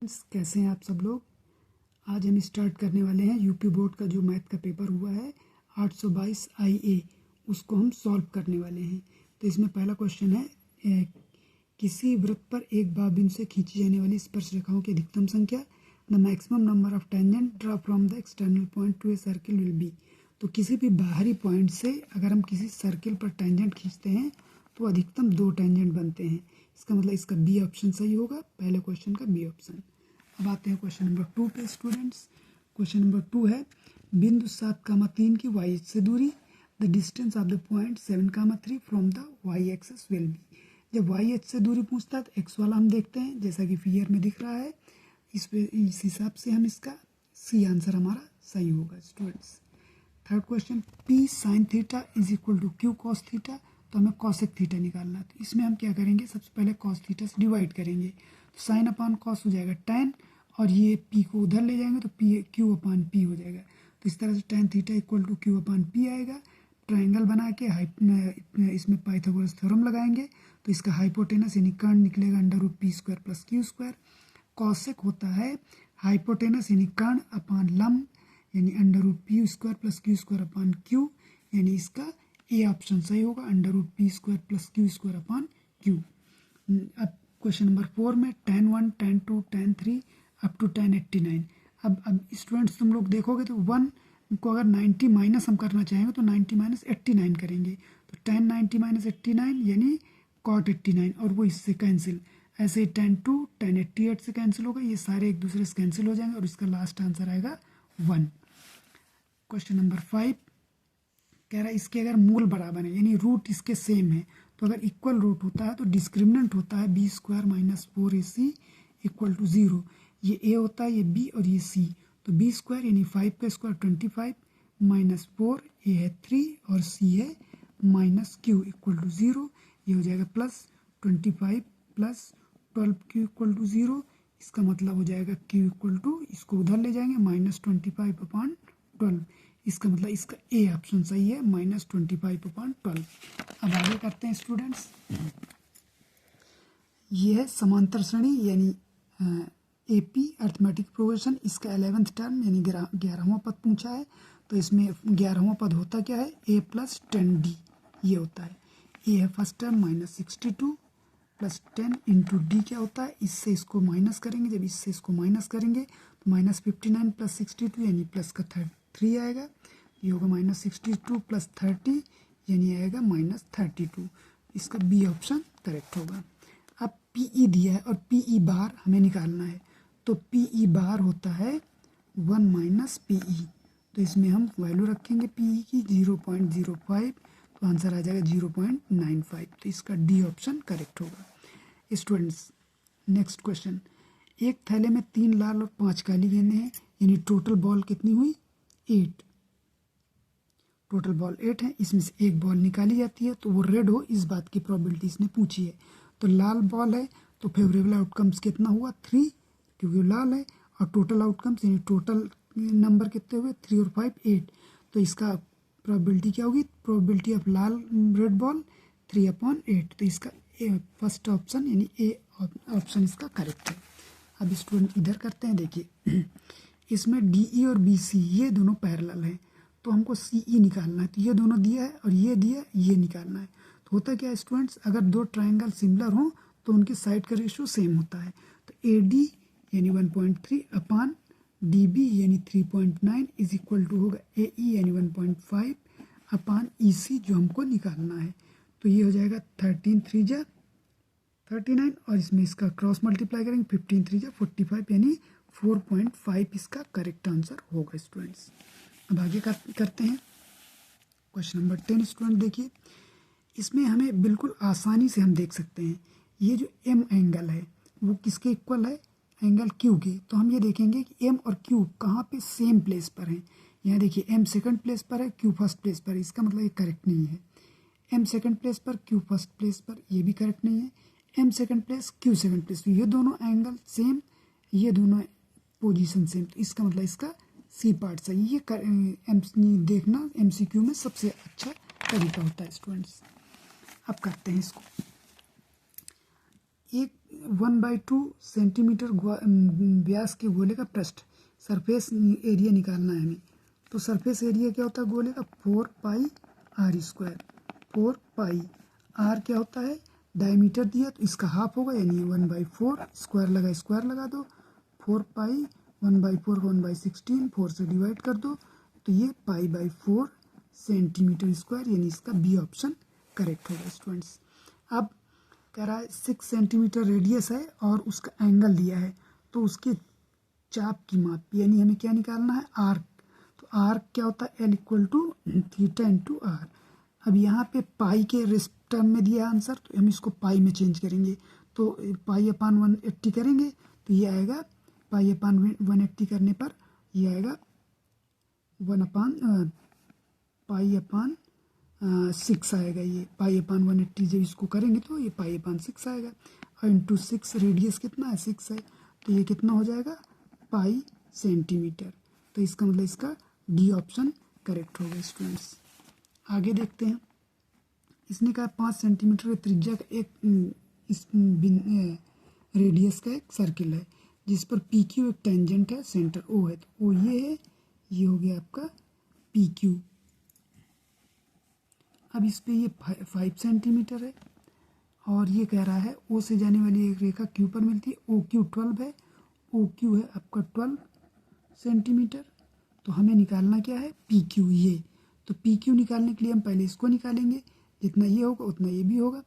कैसे हैं आप सब लोग। आज हम स्टार्ट करने वाले हैं यूपी बोर्ड का जो मैथ का पेपर हुआ है 822 IA, उसको हम सॉल्व करने वाले हैं। तो इसमें पहला क्वेश्चन है किसी वृत्त पर एक भावबिंदु से खींची जाने वाली स्पर्श रेखाओं की अधिकतम संख्या, the maximum number of tangent draw from the external point two a circle will be. तो किसी भी बाहरी पॉइंट से अगर हम किसी सर्किल पर टेंजेंट खींचते हैं तो अधिकतम 2 टेंजेंट बनते हैं। इसका मतलब इसका बी ऑप्शन सही होगा, पहले क्वेश्चन का बी ऑप्शन। अब आते हैं क्वेश्चन नंबर 2 पे स्टूडेंट्स। क्वेश्चन नंबर 2 है बिंदु 7,3 की y से दूरी, the distance of the point 7,3 from the y axis will be. जब y एक्स से दूरी पूछता है तो x वाला हम देखते हैं, जैसा कि फिगर में दिख रहा है। इस हिसाब से हम इसका सी आंसर हमारा सही होगा students. Third question, p sin theta is equal to q cos theta. तो हमें cosec थीटा निकालना है। तो इसमें हम क्या करेंगे, सबसे पहले cos थीटा से डिवाइड करेंगे तो साइन अपान कॉस हो जाएगा tan, और ये p को उधर ले जाएंगे तो q अपान p हो जाएगा। तो इस तरह से tan theta equal to q upon p आएगा। ट्राइंगल बना के इसमें पाइथागोरस थ्योरम लगाएंगे तो इसका हाइपोटेनस यानी कर्ण निकलेगा √p² प्लस q²। कॉसेक होता है हाइपोटेनस यानी कर्ण अपान लंब यानी √p² plus q² upon q, यानी इसका ए ऑप्शन सही होगा √p² plus q² upon q। अब क्वेश्चन नंबर 4 में tan 1 tan 2 tan 3 up to tan 89। अब स्टूडेंट्स तुम लोग देखोगे तो 1 को अगर 90 माइनस हम करना चाहेंगे तो 90 माइनस 89 करेंगे तो tan 90 माइनस 89 यानी cot 89, और वो इससे कैंसिल। ऐसे ही tan 2 tan 88 से कैंसिल होगा, ये सारे एक दूसरे से कैंसिल हो जाएंगे और इसका लास्ट आंसर आएगा 1। क्वेश्चन नंबर 5 कह रहा है इसके अगर मूल बराबर है यानी रूट इसके सेम है, तो अगर इक्वल रूट होता है तो डिस्क्रिमिनेंट होता है b² minus 4ac equal to 0। ये a होता है, ये b और ये c। तो b² यानी 5 का स्क्वायर 25 माइनस 4, a है 3 और c है माइनस q इक्वल टू 0। ये हो जाएगा plus 25 plus 12q equal to 0। इसका मतलब हो जाएगा q इक्वल टू, इसको उधर ले जाएंगे माइनस 25 अपान 12। इसका मतलब इसका ए ऑप्शन सही है -25 अपान 12। अब आगे करते हैं स्टूडेंट्स। ये है समांतर श्रेणी यानी AP अर्थमेटिक प्रोग्रेशन, इसका 11th टर्म यानी 11वां पद पूछा है। तो इसमें 11वां पद होता क्या है, a प्लस 10d ये होता है। a है first term -62 plus 10 into D क्या होता है, इससे इसको माइनस करेंगे, जब इससे इसको माइनस करेंगे तो -59 प्लस 62 यानी प्लस का 3 आएगा। ये होगा -62 प्लस 30 यानी आएगा -32। इसका बी ऑप्शन करेक्ट होगा। अब PE दिया है और PE बार हमें निकालना है, तो PE बार होता है 1 माइनस PE। तो इसमें हम वैल्यू रखेंगे PE की 0.05, तो आंसर आ जाएगा 0.95। तो इसका डी ऑप्शन करेक्ट होगा स्टूडेंट्स। नेक्स्ट क्वेश्चन, एक थैले में 3 लाल और 5 काली गेंदें हैं यानी टोटल बॉल कितनी हुई 8। टोटल बॉल 8 है, इसमें से एक बॉल निकाली जाती है तो वो रेड हो, इस बात की प्रोबेबिलिटी इसने पूछी है। तो लाल बॉल है तो फेवरेबल आउटकम्स कितना हुआ 3, क्योंकि वो लाल है, और टोटल आउटकम्स यानी टोटल नंबर कितने हुए 3 और 5 8। तो इसका प्रोबेबिलिटी क्या होगी, probability of Lal red ball 3/8। तो इसका फर्स्ट ऑप्शन यानी ए ऑप्शन इसका करेक्ट है। अब स्टूडेंट इधर करते हैं, देखिए इसमें DE और BC ये दोनों पैरेलल हैं, तो हमको CE निकालना है। तो ये दोनों दिया है और ये दिया है, ये निकालना है। तो होता क्या है स्टूडेंट्स, अगर 2 ट्राइंगल सिमिलर हों तो उनके साइड का रेशियो सेम होता है। तो AD यानी 1.3 अपान DB यानी 3.9 इज इक्वल टू होगा AE यानी 1.5 अपान EC जो हमको निकालना है। तो ये हो जाएगा 13 3 जा 39, और इसमें इसका क्रॉस मल्टीप्लाई करेंगे 15 3 जा 45 यानी 4.5 इसका करेक्ट आंसर होगा स्टूडेंट्स। अब आगे करते हैं क्वेश्चन नंबर 10 स्टूडेंट। देखिए इसमें हमें बिल्कुल आसानी से हम देख सकते हैं ये जो M एंगल है वो किसके इक्वल है, एंगल Q के। तो हम ये देखेंगे कि M और Q कहाँ पे सेम प्लेस पर हैं। यहाँ देखिए M सेकंड प्लेस पर है, Q फर्स्ट प्लेस पर है, इसका मतलब ये करेक्ट नहीं है। M सेकंड प्लेस पर Q फर्स्ट प्लेस पर, ये भी करेक्ट नहीं है। M second place Q second place, ये दोनों एंगल सेम, ये दोनों पोजीशन सेम, तो इसका मतलब इसका सी पार्ट सही। ये देखना MCQ में सबसे अच्छा तरीका होता है स्टूडेंट्स। अब करते हैं इसको। एक 1/2 सेंटीमीटर व्यास के गोले का पृष्ठ सरफेस एरिया निकालना है हमें। तो सरफेस एरिया क्या होता है गोले का 4πr²। 4πr क्या होता है डायमीटर दिया तो इसका हाफ होगा यानी 1/4 स्क्वायर लगा दो 4π 1/4 को 1/16 4 से डिवाइड कर दो तो ये π/4 सेंटीमीटर स्क्वायर यानी इसका बी ऑप्शन करेक्ट होगा स्टूडेंट्स। अब कह रहा है 6 सेंटीमीटर रेडियस है और उसका एंगल दिया है तो उसके चाप की माप यानी हमें क्या निकालना है आर्क। तो आर्क क्या होता है L = θ/r। अब यहाँ पे पाई के टर्म में दिया आंसर तो हम इसको पाई में चेंज करेंगे तो π/180 करेंगे तो ये आएगा π/180 करने पर ये आएगा 1/π/6 आएगा। ये π/180 जब इसको करेंगे तो ये π/6 आएगा और इंटू 6 रेडियस कितना है 6 है तो ये कितना हो जाएगा पाई सेंटीमीटर। तो इसका मतलब इसका डी ऑप्शन करेक्ट होगा स्टूडेंट्स। आगे देखते हैं इसने कहा 5 सेंटीमीटर की त्रिज्या का एक इस रेडियस का एक सर्किल है जिस पर पी क्यू एक टेंजेंट है सेंटर ओ है तो ओ ये है ये हो गया आपका पी क्यू। अब इस पे ये 5 सेंटीमीटर है और ये कह रहा है ओ से जाने वाली एक रेखा क्यू पर मिलती है ओ क्यू 12 है ओ क्यू है आपका 12 सेंटीमीटर। तो हमें निकालना क्या है पी क्यू ये। तो पी क्यू निकालने के लिए हम पहले इसको निकालेंगे जितना ये होगा उतना ये भी होगा।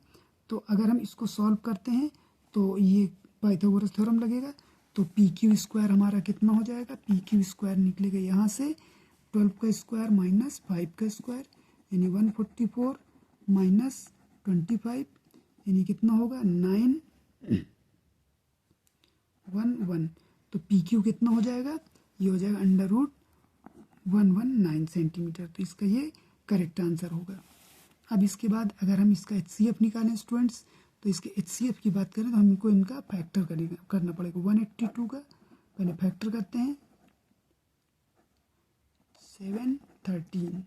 तो अगर हम इसको सॉल्व करते हैं तो ये पाइथागोरस थ्योरम लगेगा तो पी क्यू स्क्वायर हमारा कितना हो जाएगा पी क्यू स्क्वायर निकलेगा यहाँ से 12 का स्क्वायर माइनस 5 का स्क्वायर यानी 144 माइनस 25 यानी कितना होगा 911। तो पी क्यू कितना हो जाएगा ये हो जाएगा √119 सेंटीमीटर। तो इसका ये करेक्ट आंसर होगा। अब इसके बाद अगर हम इसका HCF निकालें स्टूडेंट्स तो इसके HCF की बात करें तो हमको इनका फैक्टर करना पड़ेगा 182 का पहले फैक्टर करते हैं 713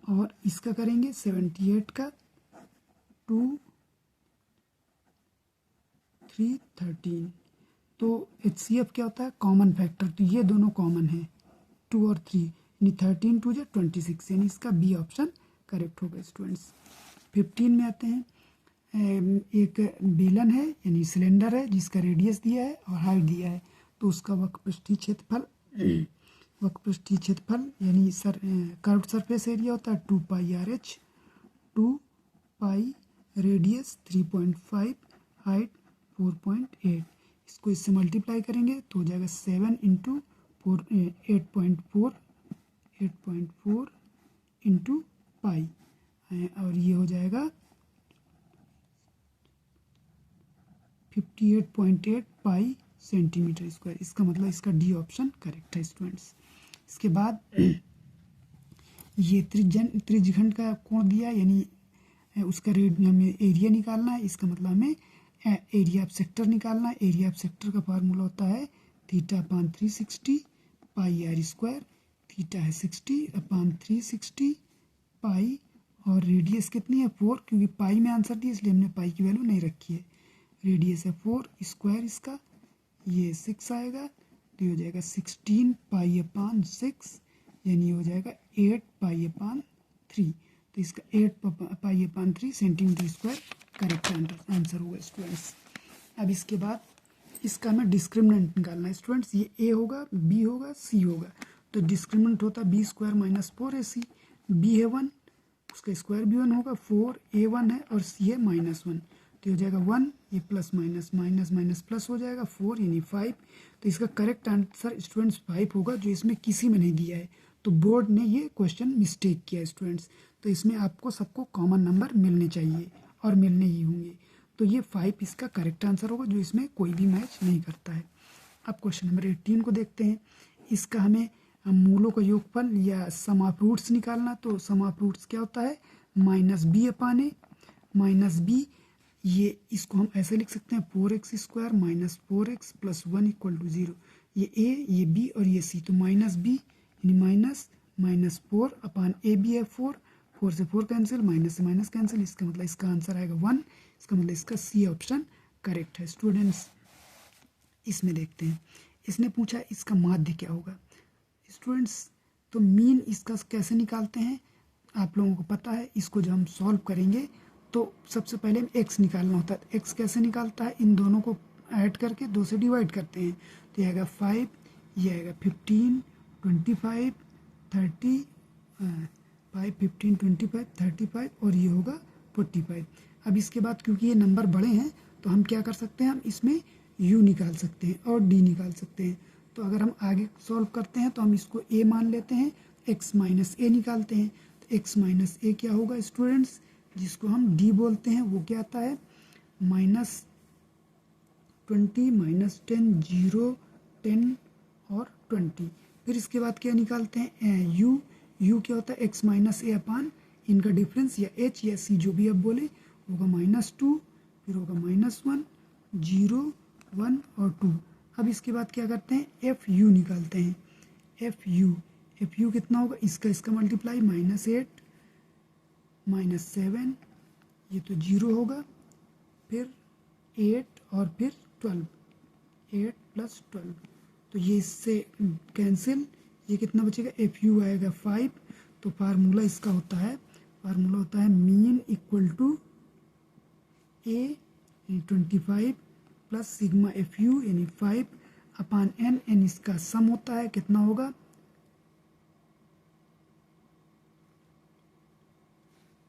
और इसका करेंगे 78 का 2 3 13। तो HCF क्या होता है कॉमन फैक्टर तो ये दोनों कॉमन है 2 और 3 यानी 13 2 × 26 यानी इसका बी ऑप्शन करेक्ट होगा स्टूडेंट्स। 15 में आते हैं एक बेलन है यानी सिलेंडर है जिसका रेडियस दिया है और हाइट दिया है तो उसका वक्रपृष्ठीय क्षेत्रफल यानी कर्व्ड सरफेस एरिया होता है 2πRh 2π रेडियस 3.5 हाइट 4.8। इसको इससे मल्टीप्लाई करेंगे तो हो जाएगा 7 × 8.4 इंटू पाई और ये हो जाएगा 58.8 पाई सेंटीमीटर स्क्वायर। इसका मतलब इसका डी ऑप्शन करेक्ट है स्टूडेंट्स। इसके बाद ये त्रिज्यखंड का कोण दिया यानी उसका हमें एरिया निकालना है। इसका मतलब हमें एरिया ऑफ सेक्टर निकालना है। एरिया ऑफ सेक्टर का फार्मूला होता है θ/360 πr²। थीटा है 60/360 पाई और रेडियस कितनी है 4 क्योंकि पाई में आंसर दिया इसलिए हमने पाई की वैल्यू नहीं रखी है। रेडियस है 4 स्क्वायर इसका ये 6 आएगा तो ये हो जाएगा 16 π/6 यानी हो जाएगा 8 π/3। तो इसका 8 π/3 सेंटीमीटर स्क्वायर करेक्ट आंसर होगा स्टूडेंट्स। अब इसके बाद इसका हमें डिस्क्रिमिनेंट निकालना है स्टूडेंट्स। ये ए होगा बी होगा सी होगा तो डिस्क्रिमिनेंट होता है b² - 4ac। b है 1 उसका स्क्वायर भी 1 होगा 4a1 है और c है -1 तो हो जाएगा 1 ये plus minus minus minus plus हो जाएगा 4 यानी 5। तो इसका करेक्ट आंसर स्टूडेंट्स 5 होगा जो इसमें किसी में नहीं दिया है तो बोर्ड ने ये क्वेश्चन मिस्टेक किया है स्टूडेंट्स। तो इसमें आपको सबको कॉमन नंबर मिलने चाहिए और मिलने ही होंगे तो ये 5 इसका करेक्ट आंसर होगा जो इसमें कोई भी मैच नहीं करता है। अब क्वेश्चन नंबर 18 को देखते हैं। इसका हमें मूलों का योगफल या सम ऑफ रूट्स निकालना। तो सम ऑफ रूट्स क्या होता है -b/a -b ये इसको हम ऐसे लिख सकते हैं 4x² - 4x + 1 = 0। ये a ये b और ये c तो -b यानी -4/ab है 4 से 4 कैंसिल माइनस से माइनस कैंसिल। इसका मतलब इसका आंसर आएगा 1। इसका मतलब इसका सी ऑप्शन करेक्ट है स्टूडेंट्स। इसमें देखते हैं, इसने पूछा इसका माध्य क्या होगा स्टूडेंट्स। तो मीन इसका कैसे निकालते हैं आप लोगों को पता है। इसको जब हम सॉल्व करेंगे तो सबसे पहले एक्स निकालना होता है। एक्स कैसे निकालता है, इन दोनों को ऐड करके 2 से डिवाइड करते हैं। तो ये आएगा 5, ये आएगा 15, 25, 30, 5, 15, 25, 35 और ये होगा 45। अब इसके बाद क्योंकि ये नंबर बड़े हैं तो हम क्या कर सकते हैं, हम इसमें u निकाल सकते हैं और d निकाल सकते हैं। तो अगर हम आगे सॉल्व करते हैं तो हम इसको a मान लेते हैं, x माइनस ए निकालते हैं। तो x माइनस ए क्या होगा स्टूडेंट्स, जिसको हम d बोलते हैं, वो क्या आता है -20, -10, 0, 10 और 20। फिर इसके बाद क्या निकालते हैं u क्या होता है x माइनस ए अपान इनका डिफरेंस या h या c जो भी आप बोले होगा -2, फिर होगा -1, 0, 1 और 2। अब इसके बाद क्या करते हैं fu निकालते हैं। fu कितना होगा, इसका मल्टीप्लाई -8, -7, ये तो 0 होगा, फिर 8 और फिर 12, 8 + 12। तो ये इससे कैंसिल, ये कितना बचेगा fu आएगा 5। तो फार्मूला इसका होता है mean equal to a 25 plus sigma fu यानी 5 अपान n इसका सम होता है, कितना होगा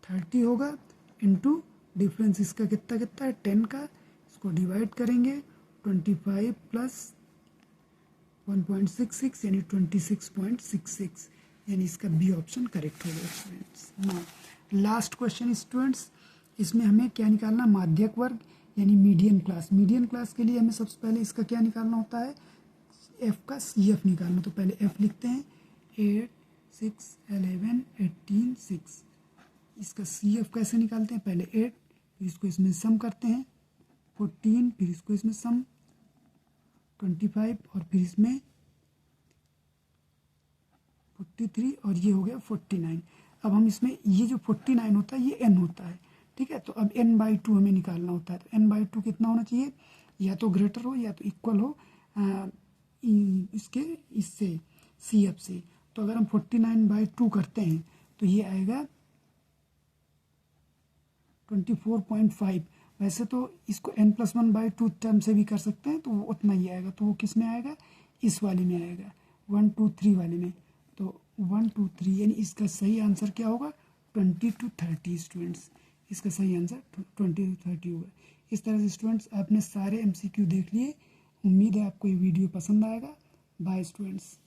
30 होगा, इनटू डिफरेंस इसका कितना है 10 का, इसको डिवाइड करेंगे 25 प्लस 1.66 यानी 26.66, यानी इसका बी ऑप्शन करेक्ट हो गया students. Now last question students, इसमें हमें क्या निकालना, माध्यक वर्ग यानी मीडियन क्लास। मीडियन क्लास के लिए हमें सबसे पहले इसका क्या निकालना होता है, एफ का CF निकालना। तो पहले एफ लिखते हैं 8, 6, 11, 18, 6। इसका CF कैसे निकालते हैं, पहले 8, फिर इसको इसमें सम करते हैं 14, फिर इसको इसमें सम 25 और फिर इसमें 43 और ये हो गया 49। अब हम इसमें ये जो 49 होता है ये n होता है, ठीक है। तो अब n/2 हमें निकालना होता है। तो n/2 कितना होना चाहिए, या तो ग्रेटर हो या तो इक्वल हो इससे CF से। तो अगर हम 49/2 करते हैं तो ये आएगा 24.5। वैसे तो इसको n+1/2 टर्म से भी कर सकते हैं तो वो उतना ही आएगा। तो वो किस में आएगा, इस वाले में आएगा 1, 2, 3 वाले में। तो 1, 2, 3 यानी इसका सही आंसर क्या होगा 20 to 30 स्टूडेंट्स। इसका सही आंसर 20 to 30 होगा। इस तरह से स्टूडेंट्स आपने सारे MCQ देख लिए। उम्मीद है आपको ये वीडियो पसंद आएगा। Bye students.